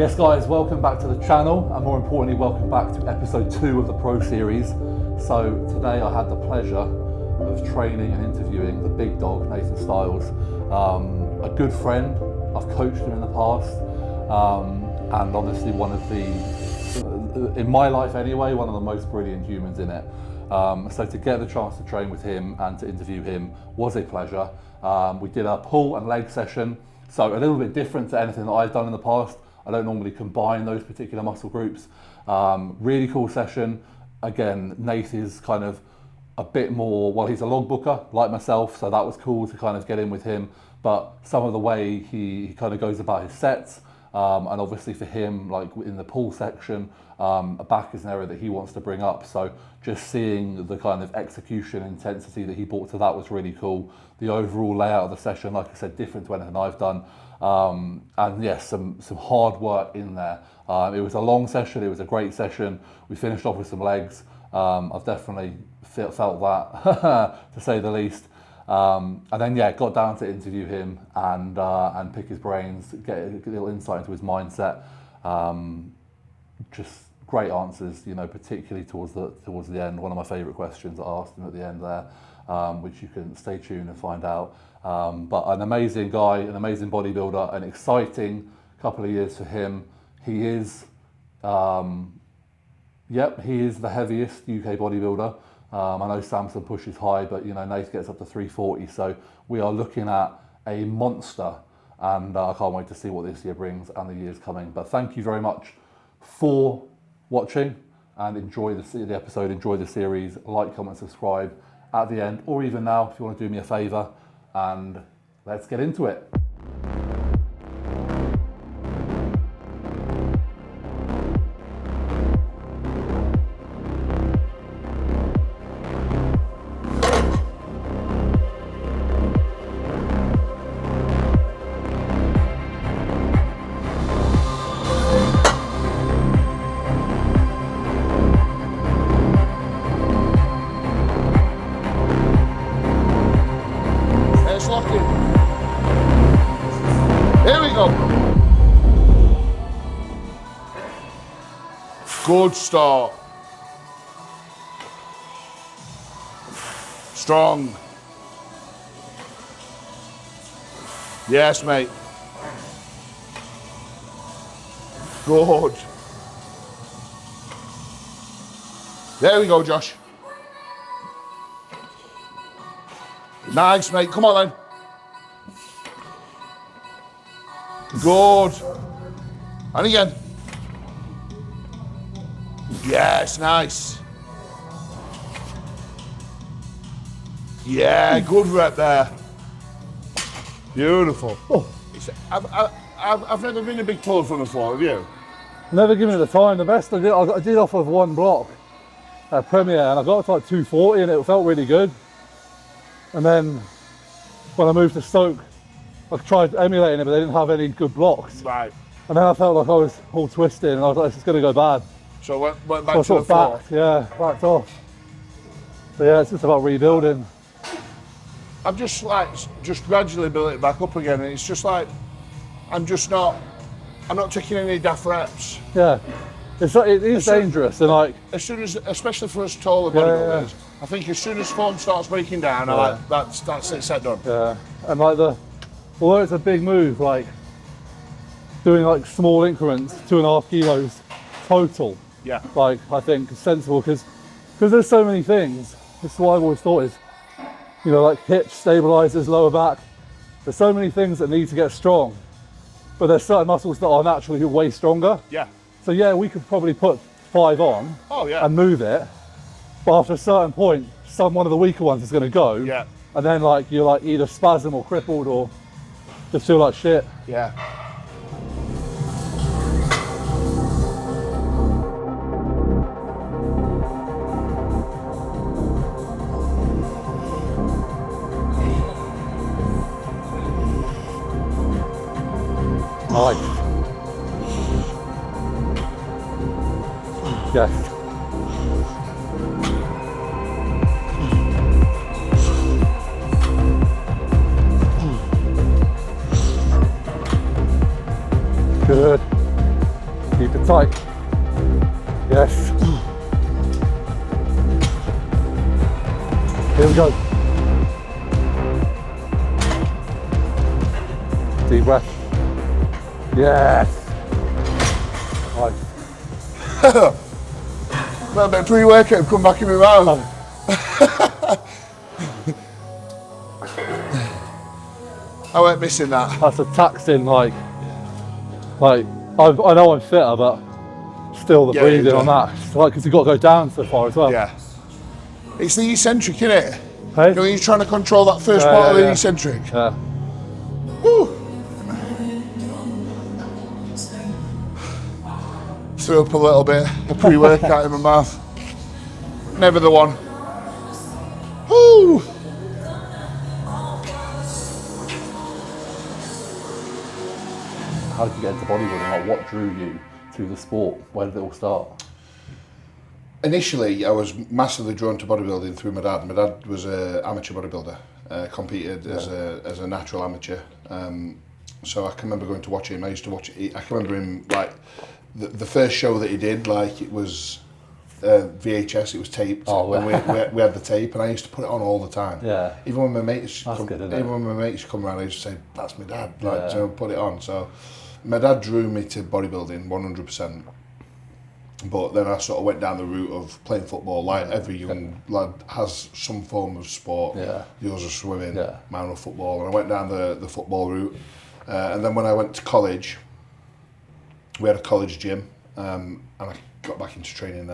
Yes guys, welcome back to the channel, and more importantly, welcome back to episode 2 of the Pro Series. So today I had the pleasure of training and interviewing the big dog, Nathan Styles, a good friend. I've coached him in the past, and obviously one of the, in my life anyway, one of the most brilliant humans in it. So to get the chance to train with him and to interview him was a pleasure. We did a pull and leg session, so a little bit different to anything that I've done in the past. I don't normally combine those particular muscle groups. Really cool session. Again, Nath is kind of a bit more, well, he's a logbooker like myself, so that was cool to kind of get in with him. But some of the way he kind of goes about his sets, and obviously for him, like in the pull section, a back is an area that he wants to bring up. So just seeing the kind of execution intensity that he brought to that was really cool. The overall layout of the session, like I said, different to anything I've done. And yes, some hard work in there. It was a long session, it was a great session. We finished off with some legs. I've definitely felt that, to say the least. And then yeah, got down to interview him and pick his brains, get a little insight into his mindset. Just great answers, you know, particularly towards the end. One of my favourite questions I asked him at the end there, which you can stay tuned and find out. But an amazing guy, an amazing bodybuilder, an exciting couple of years for him. He is, he is the heaviest UK bodybuilder. I know Samson pushes high, but you know, Nath gets up to 340. So we are looking at a monster, and I can't wait to see what this year brings and the years coming. But thank you very much for watching, and enjoy the episode, enjoy the series. Like, comment, subscribe at the end, or even now if you want to do me a favour, and let's get into it. Here we go. Good start. Strong. Yes, mate. Good. There we go, Josh. Nice, mate. Come on, then. Good. And again. Yes, nice. Yeah, good rep there. Beautiful. Oh. I've never been a big puller from before, have you? Never given it the time. The best I did off of one block at Premier, and I got to like 240, and it felt really good. And then when I moved to Stoke, I tried emulating it, but they didn't have any good blocks. Right. And then I felt like I was all twisted, and I was like, it's going to go bad. So went back so I to sort the of floor? backed, yeah, backed off. So yeah, it's just about rebuilding. I've just gradually built it back up again, and it's just like, I'm not taking any daft reps. Yeah, it is dangerous, and like, as soon as, especially for us taller bodybuilders, I think as soon as form starts breaking down, I like, that's it, set done. Yeah, and like although it's a big move, like doing like small increments, 2.5 kilos total. Yeah. Like I think is sensible, because there's so many things. This is what I've always thought is, you know, like hips, stabilizers, lower back. There's so many things that need to get strong, but there's certain muscles that are naturally way stronger. Yeah. So yeah, we could probably put 5 on. Oh yeah. And move it, but after a certain point, one of the weaker ones is going to go. Yeah. And then like you're like either spasm or crippled or just feel like shit. Yeah. Nice. Yes. Good. Here we go. Deep breath. Yes. Nice. A little bit of pre-workout come back in my mouth. I weren't missing that. That's a taxing, like I know I'm fitter, but still the breathing on that. It's like, because you've got to go down so far as well. Yeah. It's the eccentric, innit? Hey? You know, you're trying to control that first part of the eccentric. Yeah. Woo! Threw up a little bit of pre-workout in my mouth. Never the one. Woo! How did you get into bodybuilding? Like, what drew you to the sport? Where did it all start? Initially, I was massively drawn to bodybuilding through my dad. My dad was an amateur bodybuilder, competed as a natural amateur. So I can remember going to watch him. I used to watch it. I can remember him, like, the first show that he did, like, it was VHS, it was taped. Oh, and we had the tape, and I used to put it on all the time. Yeah. Even when my mates That's come, good, isn't it? even when my mates come around, I used to say, "That's my dad." Like, so put it on. So my dad drew me to bodybuilding 100%. But then I sort of went down the route of playing football, like every young lad has some form of sport. Yeah. Yours was swimming, mine was football, and I went down the football route. And then when I went to college, we had a college gym, and I got back into training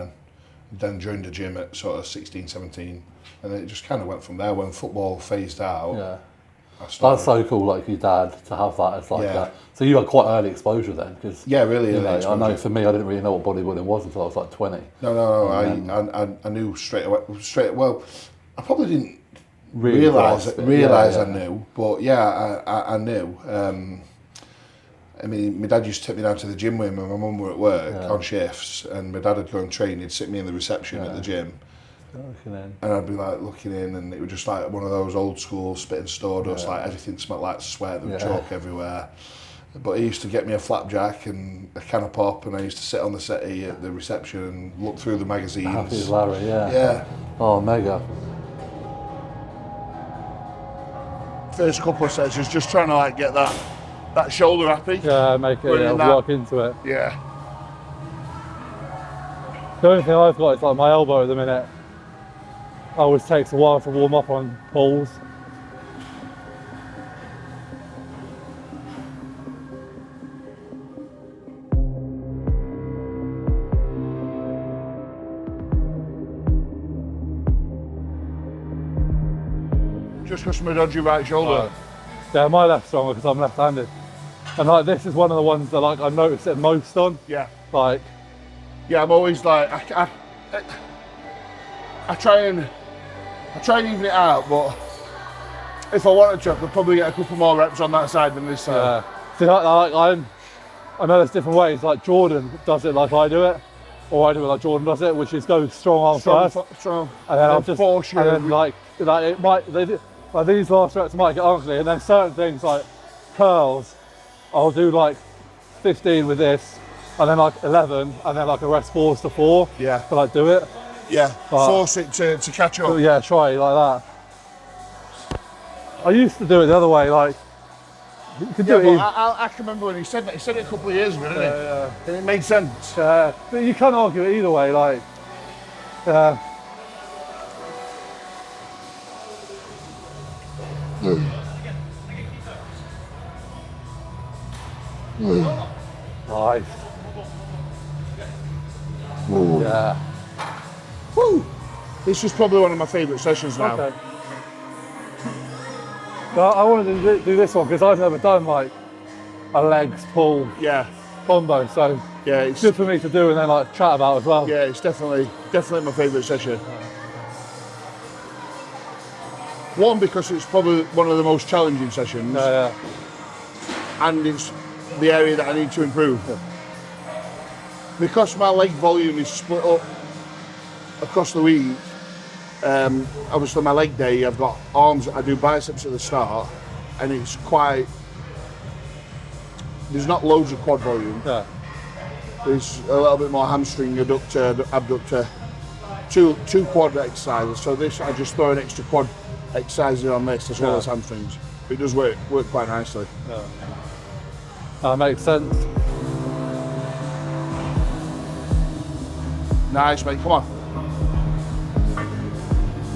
then joined the gym at sort of 16, 17, and it just kind of went from there. When football phased out, that's so cool, like your dad, to have that as like that. So you had quite early exposure then, because really early exposure. I know for me, I didn't really know what bodybuilding was until I was like 20. No. I knew straight away. Well, I probably didn't realise I knew, but I knew. I mean, my dad used to take me down to the gym with him, and my mum were at work on shifts, and my dad would go and train. He'd sit me in the reception at the gym. And I'd be like looking in, and it was just like one of those old school spit and sawdust, like everything smelled like sweat, there was chalk everywhere. But he used to get me a flapjack and a can of pop, and I used to sit on the settee at the reception and look through the magazines. Happy as Larry, Yeah. Oh, mega. First couple of sessions, just trying to like get that shoulder happy. Yeah, make it, work into it. Yeah. The only thing I've got is like my elbow at the minute. Always takes a while to warm up on pulls. Just because of my dodgy right shoulder. Yeah, my left's stronger because I'm left-handed. And like this is one of the ones that like I notice it most on. Yeah. Like. Yeah, I'm always like I try and even it out, but if I wanted to, I could probably get a couple more reps on that side than this side. Yeah. See, I know there's different ways. Like Jordan does it like I do it, or I do it like Jordan does it, which is go strong arm first, strong, and then I'll just and then like it might like these last reps might get ugly, and then certain things like curls, I'll do like 15 with this, and then like 11, and then like a rest 4 to 4. Yeah. To like do it. Yeah. Force it to catch up. Yeah, try like that. I used to do it the other way, like. You could do it. I can remember when he said that. He said it a couple of years ago, didn't he? Yeah. And it made sense. But you can't argue it either way, like. Nice. Ooh. Yeah. Woo! This is probably one of my favourite sessions now. Okay. So I wanted to do this one because I've never done like a legs pull combo, so it's good for me to do and then like chat about as well. Yeah, it's definitely my favourite session. One, because it's probably one of the most challenging sessions. And it's the area that I need to improve. Yeah. Because my leg volume is split up across the week, obviously my leg day, I've got arms, I do biceps at the start, and it's quite, there's not loads of quad volume. Yeah. There's a little bit more hamstring, adductor, abductor, two quad exercises. So this, I just throw an extra quad exercise in on this as well as hamstrings. It does work quite nicely. That makes sense. Nice, mate. Come on.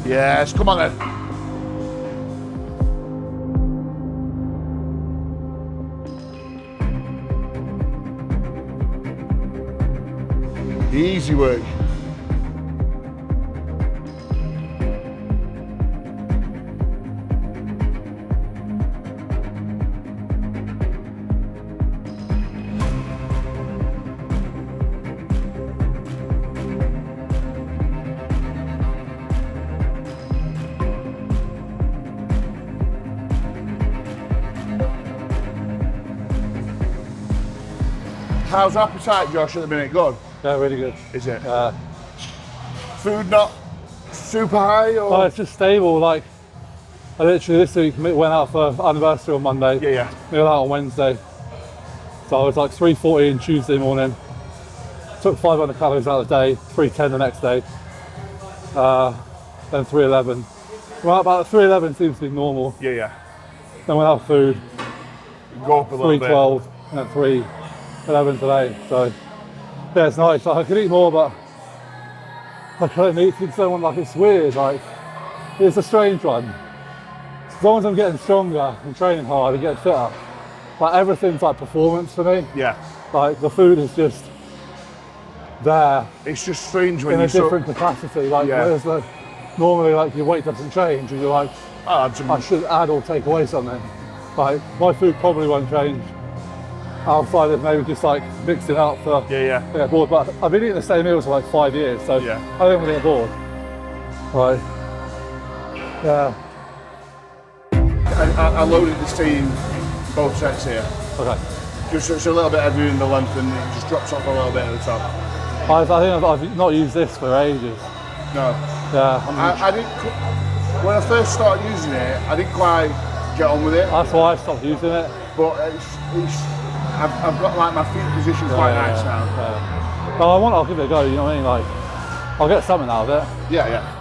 Yes, come on then. Easy work. How's appetite, Josh, at the minute? Good? Yeah, really good. Is it? Food not super high? Or? Oh, it's just stable. Like, I literally this week went out for anniversary on Monday. Yeah. Meal out on Wednesday. So I was like 340 on Tuesday morning. Took 500 calories out of the day, 310 the next day. Then 311. Well, about 311 seems to be normal. Yeah. Then went out food. Go up a little 312 and then 311 today. So yeah, it's nice. Like, I could eat more, but I couldn't eat so like it's weird. Like it's a strange one. As long as I'm getting stronger and training hard and getting fitter, like everything's like performance for me. Yeah. Like the food is just there. It's just strange when in you a different capacity. Like there's the normally like your weight doesn't change and you're like, I should add or take away something. Like my food probably won't change outside of maybe just like mixing up for get bored. But I've been eating the same meals for like 5 years, so I don't want to get bored. Right. Yeah. I loaded this team both sets here. Okay. Just it's a little bit heavier in the length and it just drops off a little bit at the top. I think I've not used this for ages. No. Yeah. I didn't. When I first started using it, I didn't quite get on with it. That's why I stopped using it. But I've got like my feet positioned quite nice now. Yeah. But I'll give it a go. You know what I mean? Like, I'll get something out of it. Yeah.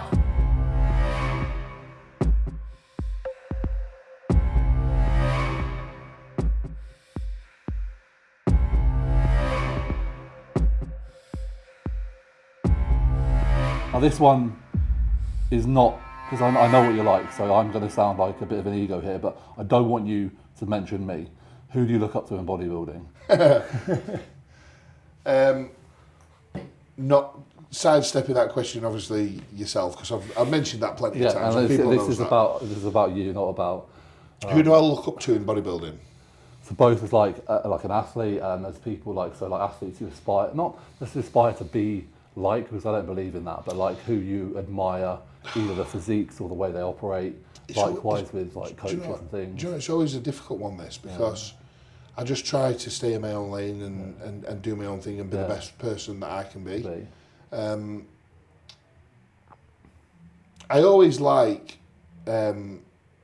Now this one is not, because I know what you're like, so I'm going to sound like a bit of an ego here, but I don't want you to mention me. Who do you look up to in bodybuilding? Not sidestepping that question, obviously yourself, because I've mentioned that plenty of times. And this is about you, not about. Who do I look up to in bodybuilding? So both as like an athlete and as people like athletes who aspire, not just aspire to be like, because I don't believe in that, but like who you admire, either the physiques or the way they operate. Likewise with like coaches and things. Do you know, it's always a difficult one, this, because I just try to stay in my own lane and do my own thing and be the best person that I can be. I always like James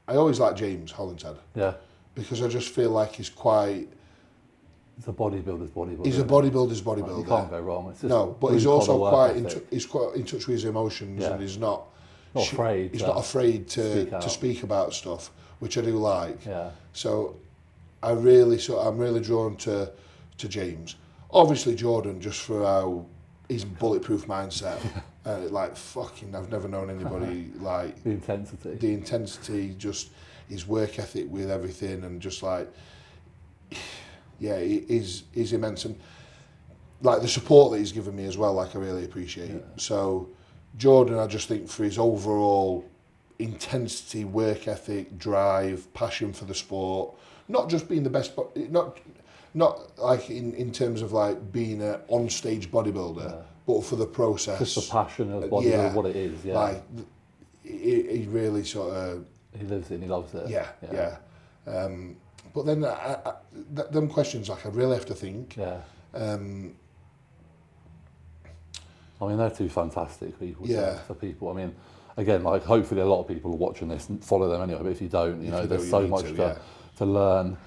Hollinshead. Yeah. Because I just feel like he's quite. He's a bodybuilder's bodybuilder. He's a bodybuilder's bodybuilder. You can't go wrong. It's just but he's also quite in touch with his emotions, and he's not afraid. He's not afraid to speak about stuff, which I do like. Yeah. So I'm really drawn to James. Obviously Jordan, just for how his bulletproof mindset. I've never known anybody like the intensity. The intensity, just his work ethic with everything, and just like. Yeah, he's immense, and like the support that he's given me as well, like I really appreciate. Yeah. So Jordan, I just think for his overall intensity, work ethic, drive, passion for the sport, not just being the best, but not like in terms of like being an on-stage bodybuilder, but for the process. Just the passion of bodybuilding, what it is. Yeah. Like he really sort of. He lives it and he loves it. Yeah. But then them questions, like I really have to think. Yeah. I mean, they're two fantastic people. For people. I mean, again, like hopefully a lot of people are watching this and follow them anyway. But if you don't, there's so much to learn.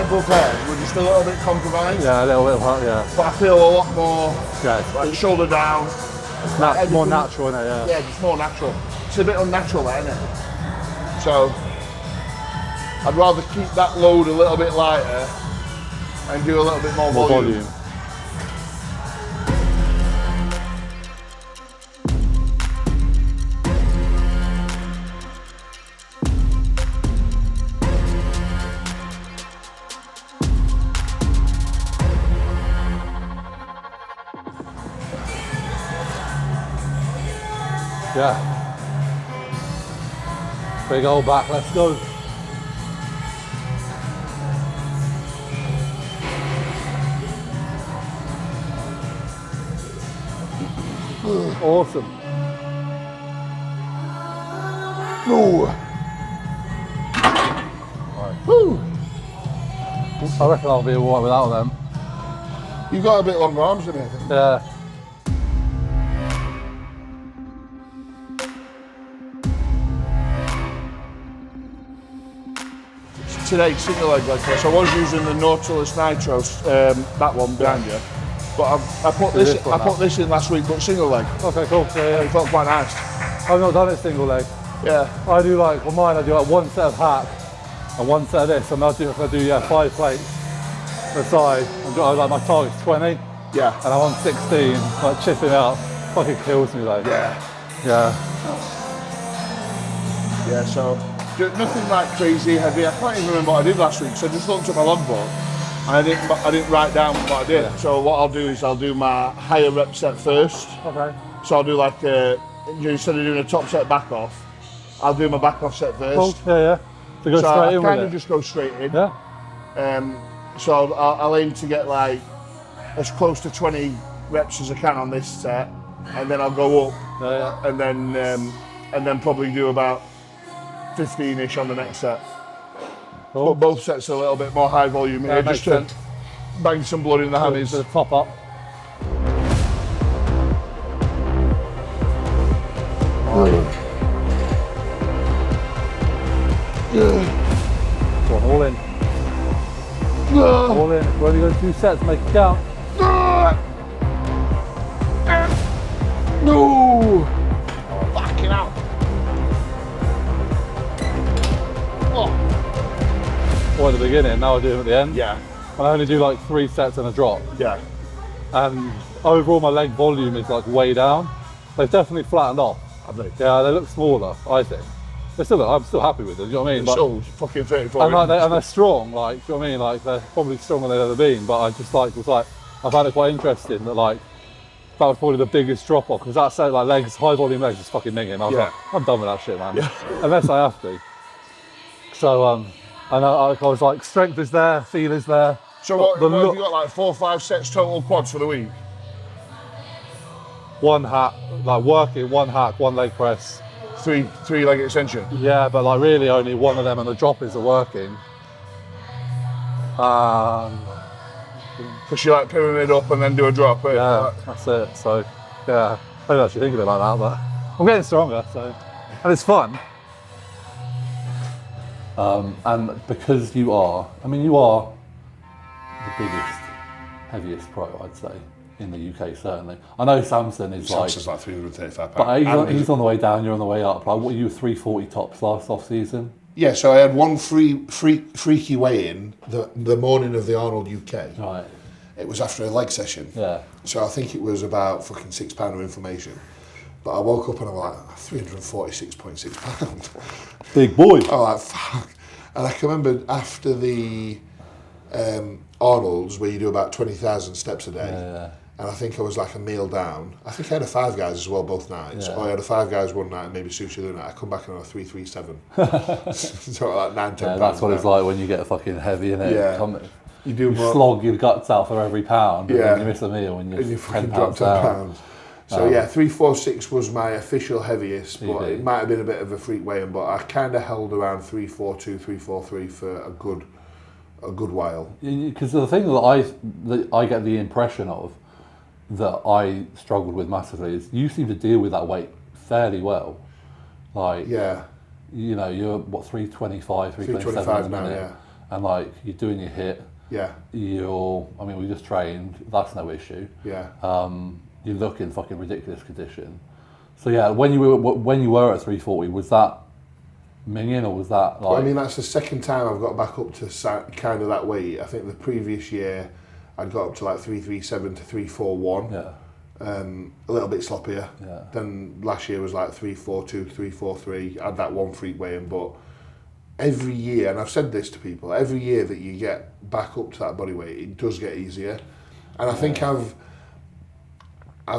above head, we're just a little bit compromised. Yeah, a little bit, yeah. But I feel a lot more Yeah, shoulder down. it's more natural, isn't it? Yeah. Yeah, just more natural. It's a bit unnatural there, isn't it? So I'd rather keep that load a little bit lighter and do a little bit more volume. Yeah. Big old back, let's go. Awesome. Ooh. Right. Woo. I reckon I'll be alright without them. You've got a bit longer arms than me, I think. Yeah. Today, single leg press. I was using the Nautilus Nitro, that one behind you. But I put this in last week, but single leg. Okay, cool. Yeah. It felt quite nice. I've not done it single leg. Yeah. I do like, on mine I do like one set of hack and one set of this, and I do 5 plates per side. Like my target's 20. Yeah. And I'm on 16, like chipping out. Fucking kills me though. Yeah. Yeah. Yeah, so nothing like crazy heavy. I can't even remember what I did last week, so I just looked at my logbook and I didn't write down what I did. Yeah. So what I'll do is I'll do my higher rep set first. Okay. So I'll do like, instead of doing a top set back off, I'll do my back off set first. Cool. Yeah. So go straight in with it. I kind of just go straight in. Yeah. So I'll aim to get like as close to 20 reps as I can on this set, and then I'll go up, and then probably do about 15-ish on the next set. Cool. But both sets are a little bit more high volume here, just to bang some blood in the hammies. The top up. Go on, all in. All in. We're only going 2 sets, make it count. No! Backing out. Or at the beginning, now I do them at the end. Yeah. And I only do like 3 sets and a drop. Yeah. And overall my leg volume is like way down. They've definitely flattened off. Have they? Yeah, they look smaller, I think. I'm still happy with them, do you know what I mean? They're still fucking 34. And they're strong, like, do you know what I mean? Like, they're probably stronger than they've ever been, but I just like, I found it quite interesting that like, that was probably the biggest drop off, because that set, like legs, high volume legs is fucking minging. I was like, I'm done with that shit, man. Yeah. Unless I have to. So, and I was like, strength is there, feel is there. So what have you got, like 4 or 5 sets total quads for the week? 1 hack, like working, 1 hack, 1 leg press. 3 leg extension? Yeah, but like really only 1 of them and the drop is working. Push you like pyramid up and then do a drop. Yeah, that's it. So yeah, I don't actually think of it like that, but I'm getting stronger, so, and it's fun. And because you are the biggest, heaviest pro, I'd say, in the UK, certainly. I know Samson's like 335 pounds. But he's on the way down, you're on the way up. Like, what, you were 340 tops last off season? Yeah, so I had one freaky weigh-in the morning of the Arnold UK. Right. It was after a leg session. Yeah. So I think it was about fucking £6 of inflammation. But I woke up and I was like, 346.6 pounds. Big boy. I was like, fuck. And I can remember after the Arnold's, where you do about 20,000 steps a day. Yeah. And I think I was like a meal down. I think I had a Five Guys as well both nights. Yeah. I had a Five Guys one night and maybe sushi the other night. I come back and I'm a 337. So like 9, 10 pounds. That's what it's like when you get fucking heavy, innit? Yeah. You slog your guts out for every pound, and then you miss a meal and you fucking drop 10 pounds. So yeah, 346 was my official heaviest, but it might have been a bit of a freak weigh-in, but I kind of held around 342, 343 for a good while. Because the thing that I get the impression of, that I struggled with massively, is you seem to deal with that weight fairly well. Like, yeah, you know, you're what, 325, 325 now, yeah. and like you're doing your HIIT. Yeah. I mean, we just trained. That's no issue. Yeah. You look in fucking ridiculous condition. So yeah, when you were at 340, was that minging or was that like? Well, I mean, that's the second time I've got back up to kind of that weight. I think the previous year I'd got up to like 337 to 341. Yeah. A little bit sloppier. Yeah. Then last year was like 342, 343. I had that one freak weigh in, but every year, and I've said this to people, every year that you get back up to that body weight, it does get easier. And I think I've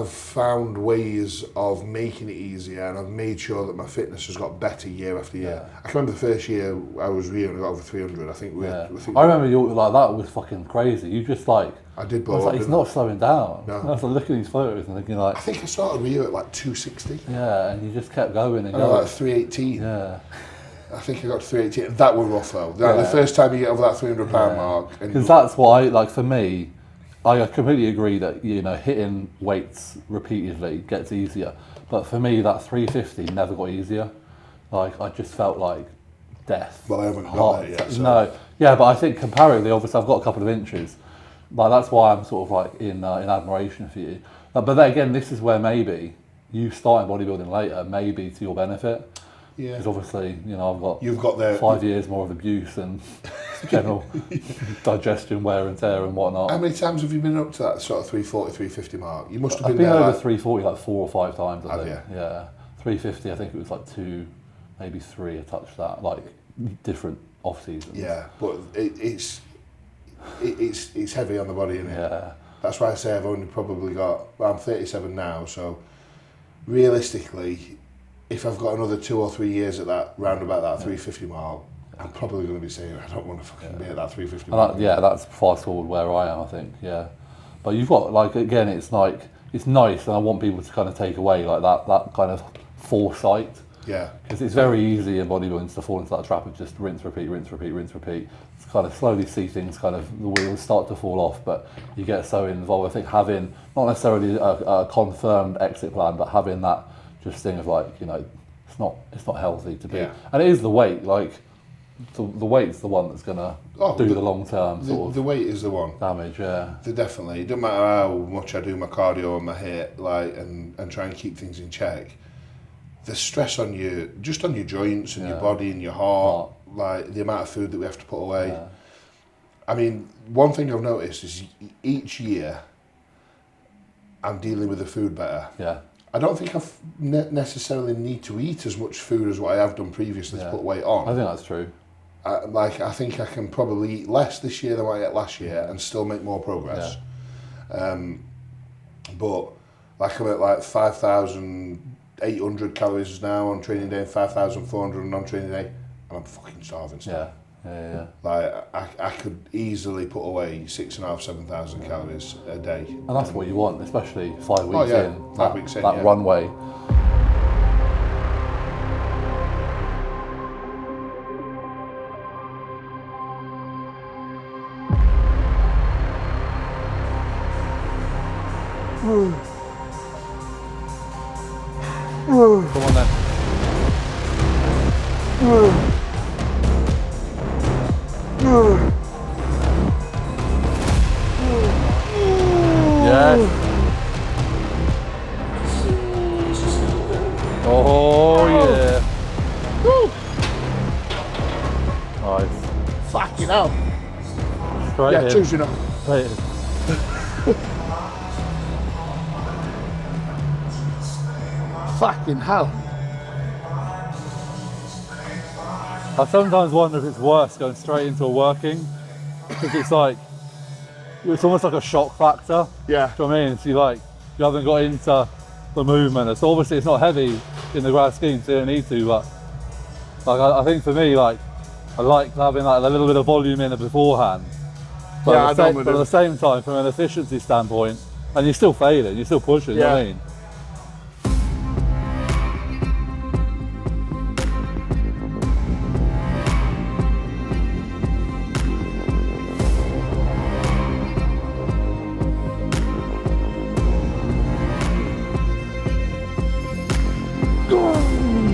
found ways of making it easier, and I've made sure that my fitness has got better year after year. I can remember the first year I was real and I got over 300. I think I remember you like that was fucking crazy. You just like I did blow up. It's not slowing down. No. I was like looking at these photos and thinking like I think I started Rio at like 260. Yeah, and you just kept going and I going. like 318. Yeah. I think I got to 318. That was rough though. The first time you get over that 300 pound mark. Because that's why, like for me, I completely agree that hitting weights repeatedly gets easier. But for me, that 350 never got easier. Like I just felt like death. Well, I haven't got that yet. So. No, yeah, but I think comparatively, obviously, I've got a couple of inches. Like that's why I'm sort of like in admiration for you. But then again, this is where maybe you starting bodybuilding later, maybe to your benefit. Yeah. Because obviously, You've got the 5 years more of abuse and general digestion, wear and tear and whatnot. How many times have you been up to that sort of 340, 350 mark? You must have I've been been there over like 340 like 4 or 5 times, I Have think. you? Yeah. 350, I think it was like 2, maybe 3 I touched that, like different off seasons. Yeah, but it's heavy on the body, isn't it? Yeah. That's why I say I've only probably got, well, I'm 37 now, so realistically, if I've got another 2 or 3 years at that, round about that 350 mark, I'm probably going to be saying, I don't want to fucking be at that 350 mark. That's fast forward where I am, I think, yeah. But you've got, like, again, it's like, it's nice, and I want people to kind of take away, like, that kind of foresight. Yeah. Because it's very easy in bodybuilding to fall into that trap of just rinse, repeat, rinse, repeat, rinse, repeat. It's kind of slowly see things kind of, the wheels start to fall off, but you get so involved. I think having, not necessarily a confirmed exit plan, but having that just thing of like, it's not healthy to be. Yeah. And it is the weight, like, the weight's the one that's going to do the long-term sort of the weight is the one. Damage, yeah. Definitely. It doesn't matter how much I do my cardio and my HIIT, like, and try and keep things in check. The stress on you, just on your joints and your body and your heart, like the amount of food that we have to put away. Yeah. I mean, one thing I've noticed is each year I'm dealing with the food better. Yeah. I don't think I necessarily need to eat as much food as what I have done previously to put weight on. I think that's true. I think I can probably eat less this year than what I ate last year and still make more progress. Yeah. But like I'm at like 5,800 calories now on training day and 5,400 on non-training day, and I'm fucking starving still. Yeah. Like I could easily put away 6,500, 7,000 calories a day. And that's what you want, especially 5 weeks in. 5 weeks in, that runway. Come on then. Yes. Oh yeah. Woo. Nice. Fucking hell. Straight Yeah, in. choosing up. Straight in. Fucking hell. I sometimes wonder if it's worse going straight into a working, because it's like, it's almost like a shock factor. Yeah. Do you know what I mean? So you haven't got into the movement. So obviously it's not heavy in the grand scheme, so you don't need to, but like I think for me, like, I like having like a little bit of volume in it beforehand. But, Yeah, but at the same time, from an efficiency standpoint, and you're still failing, you're still pushing, you know what I mean?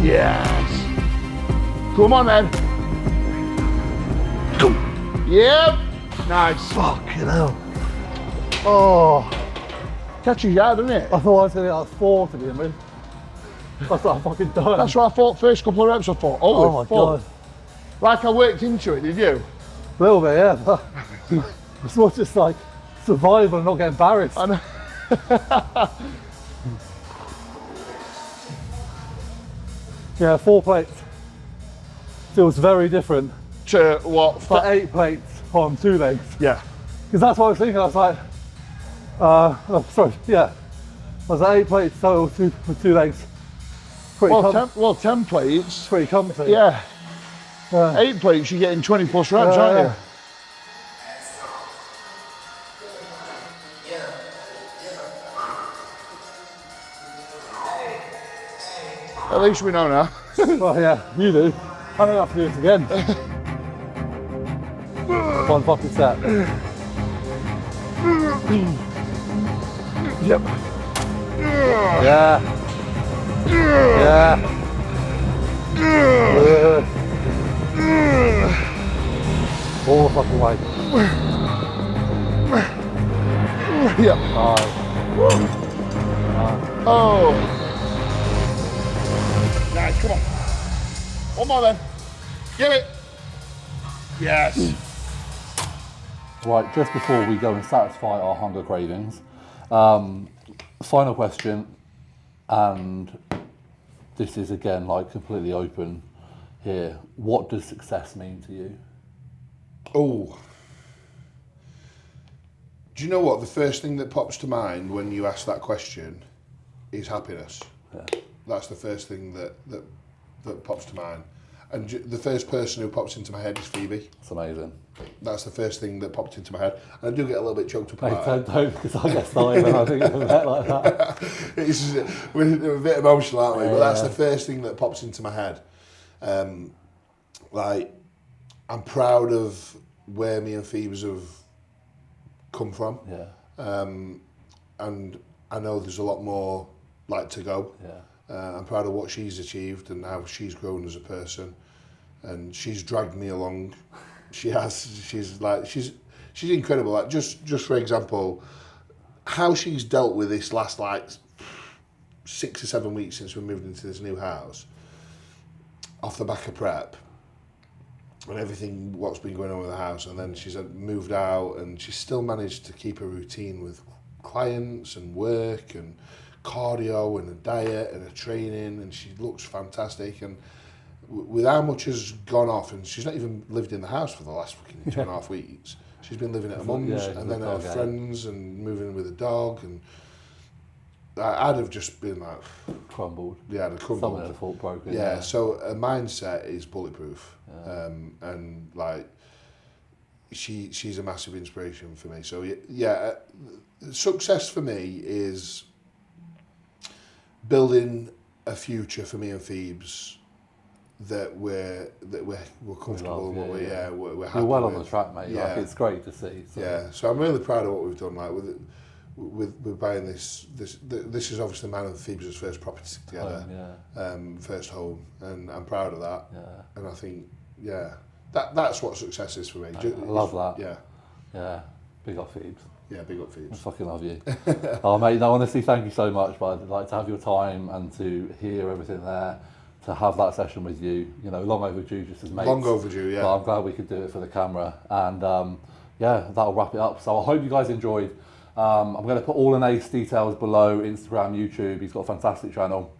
Yes. Come on then. Come. Yep. Nice. Fucking hell. Oh. Catches you hard, doesn't it? I thought I was going to get like 4 to begin with. That's what I fucking done. That's what I thought first couple of reps I thought. Oh my God. Like I worked into it, did you? A little bit, yeah. But it's more just like survival and not get embarrassed. I know. Yeah, 4 plates. Feels very different To what? to 8 plates on 2 legs. Yeah. Because that's what I was thinking. I was like, oh, sorry, yeah. I was like 8 plates total with 2 legs. Well, 10 plates. Pretty comfy. Yeah. 8 plates, you're getting 20 plus reps, aren't you? At least we know now. Well, yeah, you do. I don't have to do it again. One fucking set. Yep. Yeah. Yeah. All the fucking way. Yep. Oh. Nice, come on. One more then. Give it. Yes. Right, just before we go and satisfy our hunger cravings, final question, and this is again like completely open here. What does success mean to you? Oh. Do you know what? The first thing that pops to mind when you ask that question is happiness. Yeah. That's the first thing that pops to mind. And the first person who pops into my head is Phoebe. It's amazing. That's the first thing that popped into my head. And I do get a little bit choked up Hey, about don't, because I get started when I think of it like that. We're a bit emotional, aren't we? Yeah. But that's the first thing that pops into my head. Like, I'm proud of where me and Phoebe's have come from. Yeah. And I know there's a lot more like to go. Yeah. I'm proud of what she's achieved and how she's grown as a person, and she's dragged me along. She has. She's incredible. Like just for example, how she's dealt with this last like 6 or 7 weeks since we moved into this new house, off the back of prep and everything what's been going on with the house, and then she's moved out and she's still managed to keep a routine with clients and work and cardio and a diet and a training, and she looks fantastic. And with how much has gone off, and she's not even lived in the house for the last fucking 2.5 weeks. She's been living at her mum's, and then her friends, and moving with a dog, and I'd have just been like crumbled. Yeah, I'd have crumbled. Some of the fault broken. Yeah, so her mindset is bulletproof, and like she's a massive inspiration for me. So yeah, success for me is building a future for me and Phoebe's that we're comfortable with. We're happy. You're well with. on the track, mate. Yeah. Like, it's great to see. So. Yeah, so I'm really proud of what we've done. Like with buying this is obviously mine and Phoebe's first property together. First home, and I'm proud of that. Yeah. And I think that's what success is for me. I love that. Yeah. Yeah. Big up Phoebes. Yeah, big up I Phoebes. fucking love you. Oh mate, no, honestly, thank you so much. But I'd like to have your time and to hear everything there, to have that session with you. You know, long overdue, just as mates. Long overdue, yeah. But I'm glad we could do it for the camera. And yeah, that'll wrap it up. So I hope you guys enjoyed. I'm going to put all the Nath's details below, Instagram, YouTube. He's got a fantastic channel.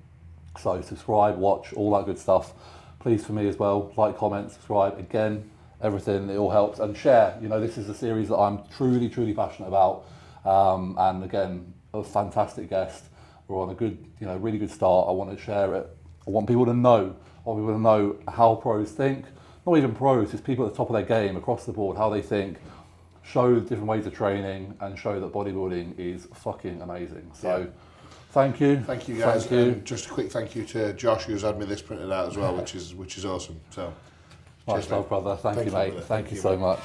So subscribe, watch, all that good stuff. Please, for me as well, like, comment, subscribe. Again, everything, it all helps. And share. You know, this is a series that I'm truly, truly passionate about. And again, a fantastic guest. We're on a good, you know, really good start. I want to share it. I want people to know. I want people to know how pros think. Not even pros, just people at the top of their game across the board, how they think. Show different ways of training and show that bodybuilding is fucking amazing. So, Thank you. Thank you, guys. Thank you. And just a quick thank you to Josh, who's had me this printed out as well, which is awesome. So, Much love, brother. Thank you, mate. brother. Thank you so much.